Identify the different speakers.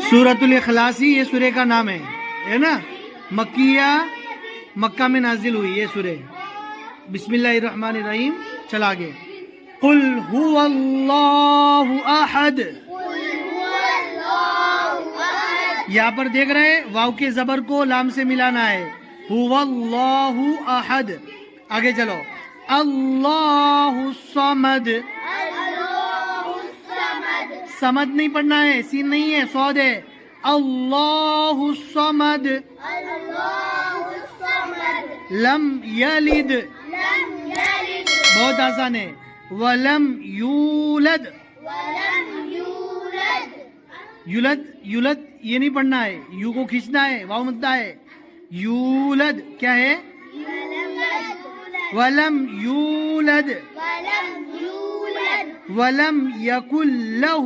Speaker 1: سورۃ الاخلاص یہ سورہ کا نام ہے نا، مکیہ، مکہ میں نازل ہوئی یہ سورہ۔ بسم اللہ الرحمن الرحیم، چل آگے۔ قل هو اللہ احد، یہاں پر دیکھ رہے ہیں واو کے زبر کو لام سے ملانا ہے، هو اللہ احد۔ آگے چلو، اللہ الصمد، سمد نہیں پڑھنا ہے، سین نہیں ہے، صاد ہے، اللہ الصمد، لم یلد، بہت آسان ہے، ولم یولد، یولد یولد یہ نہیں پڑھنا ہے، یو کو کھینچنا ہے، واو مدہ ہے، یولد کیا ہے، ولم یولد، ولم یکن لہ